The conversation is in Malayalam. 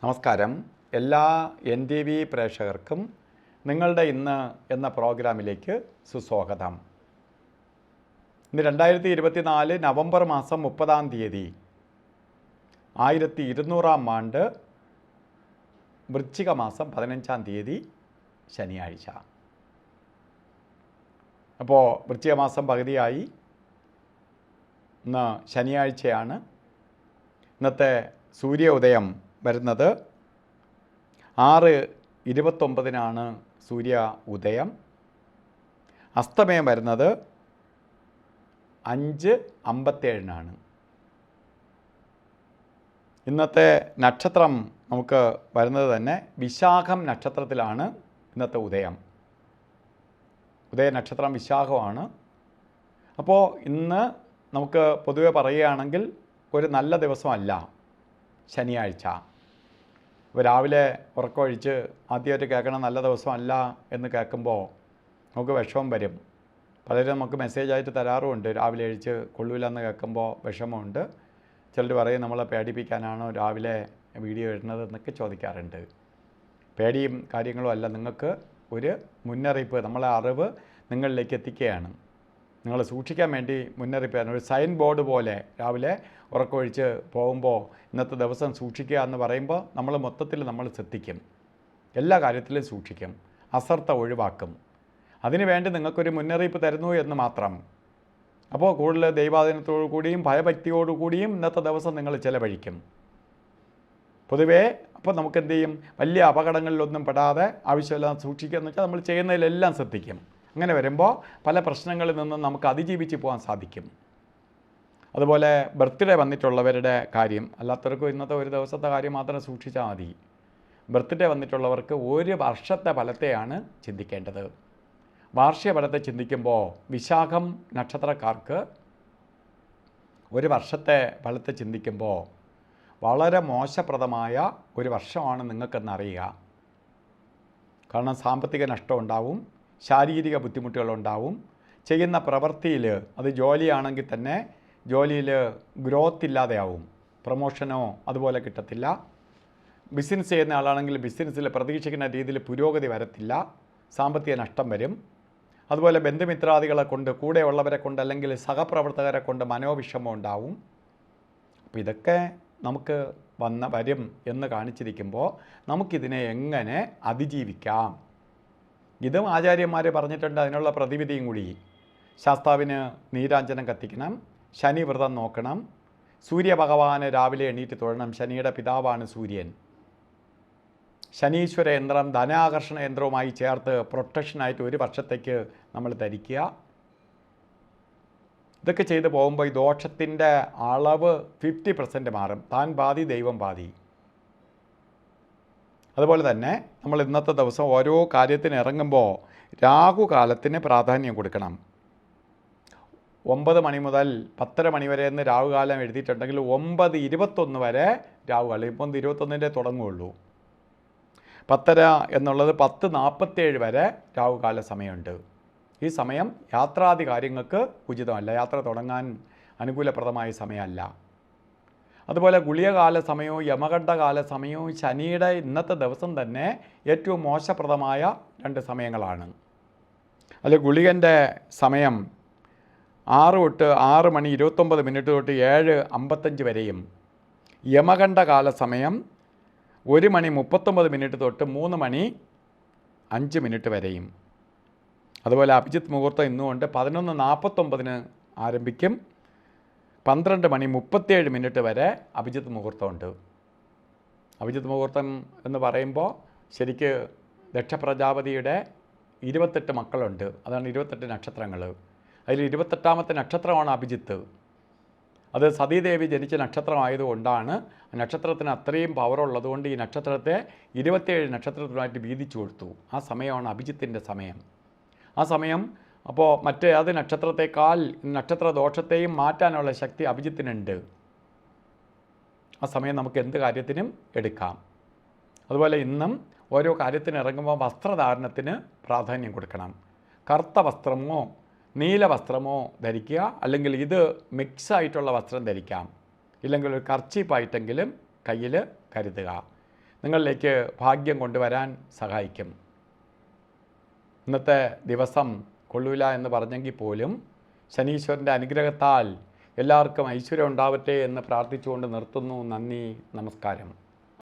നമസ്കാരം. എല്ലാ NTV പ്രേക്ഷകർക്കും നിങ്ങളുടെ ഇന്ന് എന്ന പ്രോഗ്രാമിലേക്ക് സുസ്വാഗതം. ഇന്ന് 2024 നവംബർ മാസം 30-ാം തീയതി 1200-ാം ആണ്ട് വൃശ്ചിക മാസം 15-ാം തീയതി ശനിയാഴ്ച. അപ്പോൾ വൃശ്ചിക മാസം പകുതിയായി. ഇന്ന് ശനിയാഴ്ചയാണ്. ഇന്നത്തെ സൂര്യോദയം വരുന്നത് 6:29 സൂര്യ ഉദയം. അസ്തമയം വരുന്നത് 5:57. ഇന്നത്തെ നക്ഷത്രം നമുക്ക് വരുന്നത് തന്നെ വിശാഖം നക്ഷത്രത്തിലാണ്. ഇന്നത്തെ ഉദയ നക്ഷത്രം വിശാഖമാണ്. അപ്പോൾ ഇന്ന് നമുക്ക് പൊതുവെ പറയുകയാണെങ്കിൽ ഒരു നല്ല ദിവസമല്ല ശനിയാഴ്ച. ഇപ്പോൾ രാവിലെ ഉറക്കമൊഴിച്ച് ആദ്യമായിട്ട് കേൾക്കണം നല്ല ദിവസമല്ല എന്ന് കേൾക്കുമ്പോൾ നമുക്ക് വിഷമം വരും. പലരും നമുക്ക് മെസ്സേജായിട്ട് തരാറുമുണ്ട്, രാവിലെ എഴിച്ച് കൊള്ളൂലെന്ന് കേൾക്കുമ്പോൾ വിഷമമുണ്ട്. ചിലർ പറയും നമ്മളെ പേടിപ്പിക്കാനാണോ രാവിലെ വീഡിയോ ഇടുന്നത് എന്നൊക്കെ ചോദിക്കാറുണ്ട്. പേടിയും കാര്യങ്ങളും അല്ല, നിങ്ങൾക്ക് ഒരു മുന്നറിയിപ്പ്, നമ്മളെ അറിവ് നിങ്ങളിലേക്ക് എത്തിക്കുകയാണ്. നിങ്ങൾ സൂക്ഷിക്കാൻ വേണ്ടി മുന്നറിയിപ്പാണ്. ഒരു സൈൻ ബോർഡ് പോലെ രാവിലെ ഉറക്കമൊഴിച്ച് പോകുമ്പോൾ ഇന്നത്തെ ദിവസം സൂക്ഷിക്കുക എന്ന് പറയുമ്പോൾ നമ്മൾ മൊത്തത്തിൽ നമ്മൾ ശ്രദ്ധിക്കും, എല്ലാ കാര്യത്തിലും സൂക്ഷിക്കും, അശ്രദ്ധ ഒഴിവാക്കും. അതിനുവേണ്ടി നിങ്ങൾക്കൊരു മുന്നറിയിപ്പ് തരുന്നു എന്ന് മാത്രം. അപ്പോൾ കൂടുതൽ ദൈവാധീനത്തോടു കൂടിയും ഭയഭക്തിയോടു കൂടിയും ഇന്നത്തെ ദിവസം നിങ്ങൾ ചിലവഴിക്കും. പൊതുവേ അപ്പോൾ നമുക്ക് എന്ത് ചെയ്യും, വലിയ അപകടങ്ങളിലൊന്നും പെടാതെ ആവശ്യമില്ലാതെ സൂക്ഷിക്കുക എന്ന് വെച്ചാൽ നമ്മൾ ചെയ്യുന്നതിലെല്ലാം ശ്രദ്ധിക്കും. അങ്ങനെ വരുമ്പോൾ പല പ്രശ്നങ്ങളിൽ നിന്നും നമുക്ക് അതിജീവിച്ച് പോകാൻ സാധിക്കും. അതുപോലെ ബർത്ത്ഡേ വന്നിട്ടുള്ളവരുടെ കാര്യം, അല്ലാത്തവർക്കും ഇന്നത്തെ ഒരു ദിവസത്തെ കാര്യം മാത്രം സൂക്ഷിച്ചാൽ മതി. ബർത്ത്ഡേ വന്നിട്ടുള്ളവർക്ക് ഒരു വർഷത്തെ ഫലത്തെയാണ് ചിന്തിക്കേണ്ടത്. വാർഷിക ഫലത്തെ ചിന്തിക്കുമ്പോൾ വിശാഖം നക്ഷത്രക്കാർക്ക് ഒരു വർഷത്തെ ഫലത്തെ ചിന്തിക്കുമ്പോൾ വളരെ മോശപ്രദമായ ഒരു വർഷമാണ് നിങ്ങൾക്കെന്നറിയുക. കാരണം സാമ്പത്തിക നഷ്ടം ഉണ്ടാവും, ശാരീരിക ബുദ്ധിമുട്ടുകളുണ്ടാവും. ചെയ്യുന്ന പ്രവൃത്തിയിൽ, അത് ജോലിയാണെങ്കിൽ തന്നെ ജോലിയിൽ ഗ്രോത്ത് ഇല്ലാതെയാവും, പ്രൊമോഷനോ അതുപോലെ കിട്ടത്തില്ല. ബിസിനസ് ചെയ്യുന്ന ആളാണെങ്കിൽ ബിസിനസ്സിൽ പ്രതീക്ഷിക്കുന്ന രീതിയിൽ പുരോഗതി വരത്തില്ല, സാമ്പത്തിക നഷ്ടം വരും. അതുപോലെ ബന്ധുമിത്രാദികളെ കൊണ്ട്, കൂടെയുള്ളവരെ കൊണ്ട് അല്ലെങ്കിൽ സഹപ്രവർത്തകരെ കൊണ്ട് മനോവിഷമം ഉണ്ടാവും. അപ്പോൾ ഇതൊക്കെ നമുക്ക് വരും എന്ന് കാണിച്ചിരിക്കുമ്പോൾ നമുക്കിതിനെ എങ്ങനെ അതിജീവിക്കാം, ഇതും ആചാര്യന്മാർ പറഞ്ഞിട്ടുണ്ട്. അതിനുള്ള പ്രതിവിധിയും കൂടി. ശാസ്താവിന് നീരാഞ്ജനം കത്തിക്കണം, ശനി വ്രതം നോക്കണം, സൂര്യഭഗവാന് രാവിലെ എണീറ്റ് തൊഴണം. ശനിയുടെ പിതാവാണ് സൂര്യൻ. ശനീശ്വര യന്ത്രം ധനാകർഷണ യന്ത്രവുമായി ചേർത്ത് പ്രൊട്ടക്ഷനായിട്ട് ഒരു വർഷത്തേക്ക് നമ്മൾ ധരിക്കുക. ഇതൊക്കെ ചെയ്തു പോകുമ്പോൾ ഈ ദോഷത്തിൻ്റെ അളവ് 50% മാറും. താൻ പാതി ദൈവം പാതി. അതുപോലെ തന്നെ നമ്മൾ ഇന്നത്തെ ദിവസം ഓരോ കാര്യത്തിന് ഇറങ്ങുമ്പോൾ രാഹുകാലത്തിന് പ്രാധാന്യം കൊടുക്കണം. 9 മണി മുതൽ 10:30 മണി വരെ എന്ന് രാഹുകാലം എഴുതിയിട്ടുണ്ടെങ്കിൽ 9:21 വരെ രാഹുകാലം. ഇപ്പം 21 തുടങ്ങുകയുള്ളൂ. 10:30 എന്നുള്ളത് 10:47 വരെ രാഹുകാല സമയമുണ്ട്. ഈ സമയം യാത്രാദി കാര്യങ്ങൾക്ക് ഉചിതമല്ല, യാത്ര തുടങ്ങാൻ അനുകൂലപ്രദമായ സമയമല്ല. അതുപോലെ ഗുളികകാല സമയവും യമകണ്ഠകാല സമയവും ശനിയുടെ ഇന്നത്തെ ദിവസം തന്നെ ഏറ്റവും മോശപ്രദമായ 2 സമയങ്ങളാണ്. അതിൽ ഗുളികൻ്റെ സമയം 6:29 തൊട്ട് 7:55 വരെയും, യമകണ്ഠകാല സമയം 1:39 തൊട്ട് 3:05 വരെയും. അതുപോലെ അഭിജിത്ത് മുഹൂർത്തം ഇന്നുകൊണ്ട് 11:49 ആരംഭിക്കും, 12:37 വരെ അഭിജിത്ത് മുഹൂർത്തമുണ്ട്. അഭിജിത്ത് മുഹൂർത്തം എന്ന് പറയുമ്പോൾ ശരിക്ക് ദക്ഷ പ്രജാപതിയുടെ 28 മക്കളുണ്ട്. അതാണ് 28 നക്ഷത്രങ്ങൾ. അതിൽ 28ാമത്തെ നക്ഷത്രമാണ് അഭിജിത്ത്. അത് സതീദേവി ജനിച്ച നക്ഷത്രമായതുകൊണ്ടാണ് നക്ഷത്രത്തിന് അത്രയും പവറുള്ളതുകൊണ്ട് ഈ നക്ഷത്രത്തെ 27 നക്ഷത്രത്തിനുമായിട്ട് വീതിച്ചു കൊടുത്തു. ആ സമയമാണ് അഭിജിത്തിൻ്റെ സമയം. ആ സമയം അപ്പോൾ മറ്റേ അത് നക്ഷത്രത്തെക്കാൾ നക്ഷത്ര ദോഷത്തെയും മാറ്റാനുള്ള ശക്തി അഭിജിത്തിനുണ്ട്. ആ സമയം നമുക്ക് എന്ത് കാര്യത്തിനും എടുക്കാം. അതുപോലെ ഇന്നും ഓരോ കാര്യത്തിന് ഇറങ്ങുമ്പോൾ വസ്ത്രധാരണത്തിന് പ്രാധാന്യം കൊടുക്കണം. കറുത്ത വസ്ത്രമോ നീല വസ്ത്രമോ ധരിക്കുക, അല്ലെങ്കിൽ ഇത് മിക്സായിട്ടുള്ള വസ്ത്രം ധരിക്കാം. ഇല്ലെങ്കിൽ ഒരു കർച്ചീപ്പായിട്ടെങ്കിലും കയ്യിൽ കരുതുക. നിങ്ങളിലേക്ക് ഭാഗ്യം കൊണ്ടുവരാൻ സഹായിക്കും. ഇന്നത്തെ ദിവസം കൊള്ളൂല എന്ന് പറഞ്ഞെങ്കിൽ പോലും ശനീശ്വരൻ്റെ അനുഗ്രഹത്താൽ എല്ലാവർക്കും ഐശ്വര്യം ഉണ്ടാവട്ടെ എന്ന് പ്രാർത്ഥിച്ചുകൊണ്ട് നിർത്തുന്നു. നന്ദി, നമസ്കാരം.